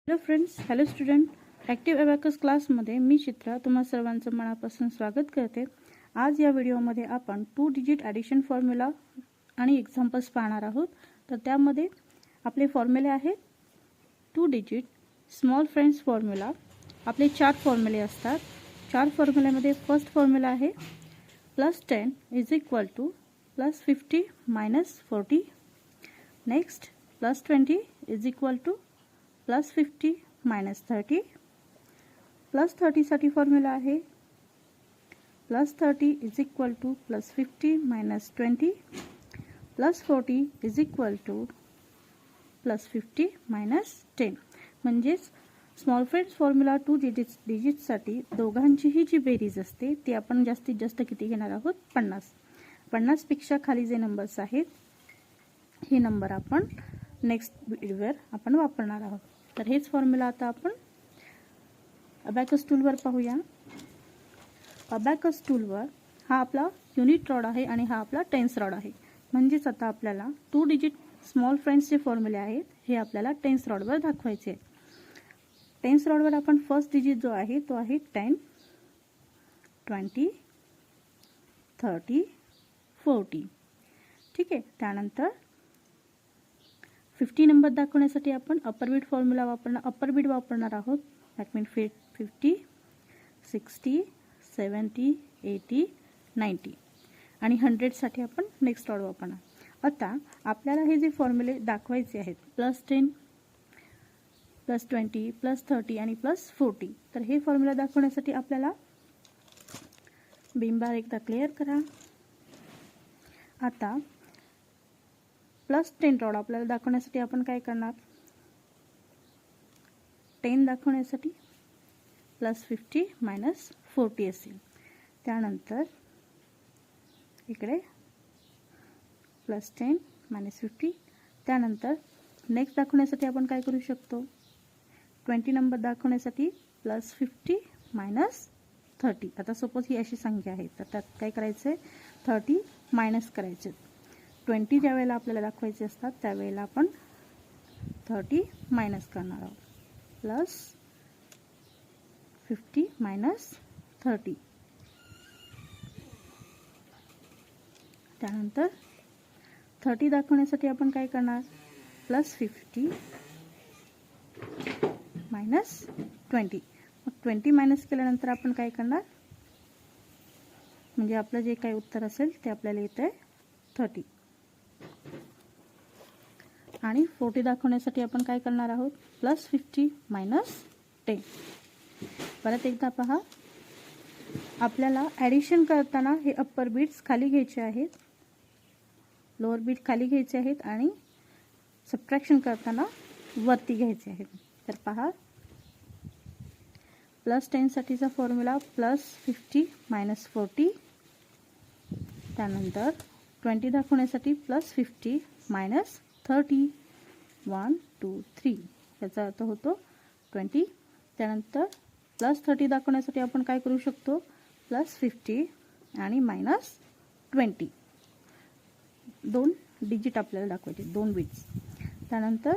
Hello friends, hello student. Active abacus क्लासमध्ये मी चित्रा तुम्हा सर्वांचं मनापासून स्वागत करते. आज या व्हिडिओमध्ये आपण 2 डिजिट ॲडिशन फॉर्म्युला आणि एक्झाम्पल्स पाहणार आहोत. तर त्यामध्ये आपले फॉर्म्युले आहेत 2 डिजिट स्मॉल फ्रेंड्स फॉर्म्युला. आपले 4 फॉर्म्युले असतात. 4 फॉर्म्युल्यामध्ये फर्स्ट फॉर्म्युला आहे +10 is equal to +50 - 40. Next +20 is equal to +50 - 30. +30 साठी फॉर्म्युला आहे +30 is equal to +50 - 20. +40 is equal to +50 - 10. म्हणजेच स्मॉल फ्रेंड्स फॉर्म्युला 2 डिजिटसाठी दोघांचीही जी बेरीज असते ती आपण जास्तीत जास्त किती घेणार आहोत? 50. 50 पेक्षा खाली जे नंबर्स आहेत हे नंबर आपण नेक्स्ट व्हिडिओवर आपण वापरणार आहोत. तर हेच फॉर्म्युला आता आपण अबॅकस टूलवर पाहूया. अबॅकस टूलवर हा आपला युनिट रॉड आहे आणि हा आपला टेन्स रॉड आहे. म्हणजेच आता आपल्याला 2 डिजिट स्मॉल फ्रेंड्सचे फॉर्म्युले आहेत हे आपल्याला टेन्स रॉडवर दाखवायचे आहेत. टेन्स रॉडवर आपण फर्स्ट डिजिट जो आहे तो आहे 10, 20, 30, 40. ठीक आहे. त्यानंतर 50 नंबर दाखवण्यासाठी आपण अपर बीट फॉर्म्युला वापरणार आहोत. दॅट मीन 50, 60, 70, 80, 90 आणि 100 साठी आपण नेक्स्ट रॉड वापरणार. आता आपल्याला हे जे फॉर्म्युले दाखवायचे आहेत +10, +20, +30 आणि +40, तर हे फॉर्म्युला दाखवण्यासाठी आपल्याला बीम बार एकदा क्लिअर करा. आता +10 रॉड आपल्याला दाखवण्यासाठी आपण काय करणार? 10 दाखवण्यासाठी +50 - 40 असेल. त्यानंतर इकडे +10 - 50. त्यानंतर नेक्स्ट दाखवण्यासाठी आपण काय करू शकतो? 20 नंबर दाखवण्यासाठी +50 - 30. आता सपोज ही अशी संख्या आहे तर त्यात काय करायचं आहे? 30 मायनस करायचे. 20 ज्या वेळेला आपल्याला दाखवायचे असतात त्यावेळेला आपण 30 मायनस करणार आहोत. +50 - 30. त्यानंतर 30 दाखवण्यासाठी आपण काय करणार? +50 - 20. मग 20 मायनस केल्यानंतर आपण काय करणार? म्हणजे आपलं जे काही उत्तर असेल ते आपल्याला येतं आहे 30. आणि 40 दाखवण्यासाठी आपण काय करणार आहोत? +50 - 10. परत एकदा पहा, आपल्याला ॲडिशन करताना हे अप्पर बीट्स खाली घ्यायचे आहेत, लोअर बीट खाली घ्यायचे आहेत आणि सबट्रॅक्शन करताना वरती घ्यायचे आहेत. तर पहा, +10 साठीचा फॉर्म्युला +50 - 40. त्यानंतर 20 दाखवण्यासाठी +50 - 30. 1, 2, 3 याचा अर्थ होतो 20. त्यानंतर +30 दाखवण्यासाठी आपण काय करू शकतो? +50 आणि -20. 2 डिजिट आपल्याला दाखवायचे, 2 बिट्स. त्यानंतर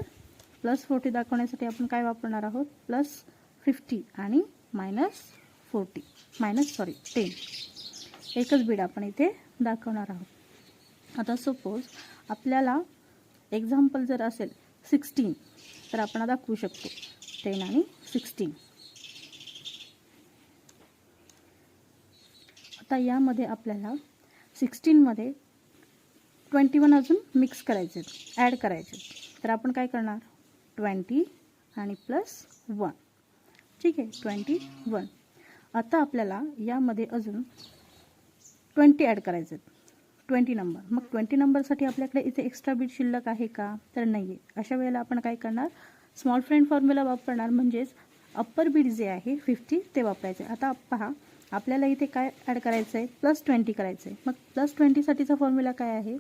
+40 दाखवण्यासाठी आपण काय वापरणार आहोत? +50 आणि -10. एकच बीट आपण इथे दाखवणार आहोत. आता सपोज आपल्याला एक्झाम्पल जर असेल 16 तर आपण दाखवू शकतो 10 आणि 16. आता यामध्ये आपल्याला 16 मध्ये 21 अजून मिक्स करायचे, ॲड करायचे. तर आपण काय करणार? 20 आणि +1. ठीक आहे, 21. आता आपल्याला यामध्ये अजून 20 ॲड करायचे, 20 नंबर. मग 20 नंबरसाठी आपल्याकडे इथे एक्स्ट्रा बीट शिल्लक आहे का? तर नाही आहे. अशा वेळेला आपण काय करणार? स्मॉल फ्रेंड फॉर्म्युला वापरणार. म्हणजेच अप्पर बीट जे आहे 50 ते वापरायचे. आता पहा, आपल्याला इथे काय ॲड करायचं आहे? +20 करायचं आहे. मग +20 साठीचा फॉर्म्युला काय आहे?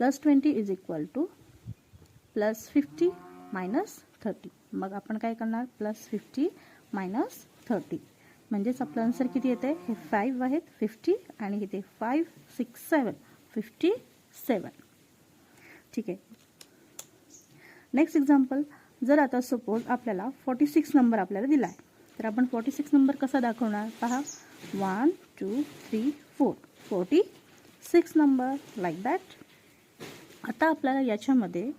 +20 इज इक्वल टू +50 - 30. मग आपण काय करणार? +50 - 30. म्हणजेच आपलं आन्सर किती येते? हे 5 आहेत, 50 आणि इथे 5, 6, 7, 57. ठीक आहे. नेक्स्ट एक्झाम्पल, जर आता सपोज आपल्याला 46 नंबर आपल्याला दिला आहे, तर आपण 46 नंबर कसा दाखवणार पहा. 1 2 3 4 46 नंबर लाईक दॅट. आता आपल्याला याच्यामध्ये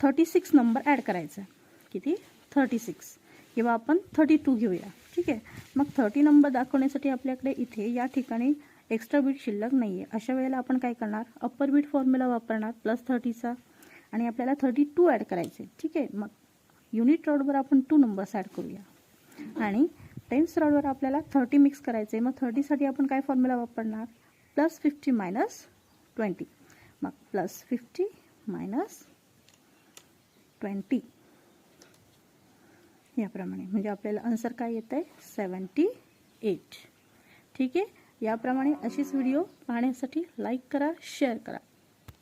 36 नंबर ॲड करायचा आहे. किती 36 किंवा आपण 32 घेऊया. ठीक आहे. मग 30 नंबर दाखवण्यासाठी आपल्याकडे इथे या ठिकाणी एक्स्ट्रा बीट शिल्लक नाही आहे. अशा वेळेला आपण काय करणार, अप्पर बीट फॉर्म्युला वापरणार +30चा आणि आपल्याला 32 ॲड करायचे. ठीक आहे. मग युनिट रॉडवर आपण 2 नंबर्स ॲड करूया आणि टेन्स रॉडवर आपल्याला 30 मिक्स करायचे. मग 30साठी आपण काय फॉर्म्युला वापरणार, +50 - 20. मग +50 - 20 याप्रमाणे, म्हणजे आपल्याला आन्सर काय येत आहे 78. ठीक आहे. याप्रमाणे अशीच व्हिडिओ पाहण्यासाठी लाईक करा, शेअर करा.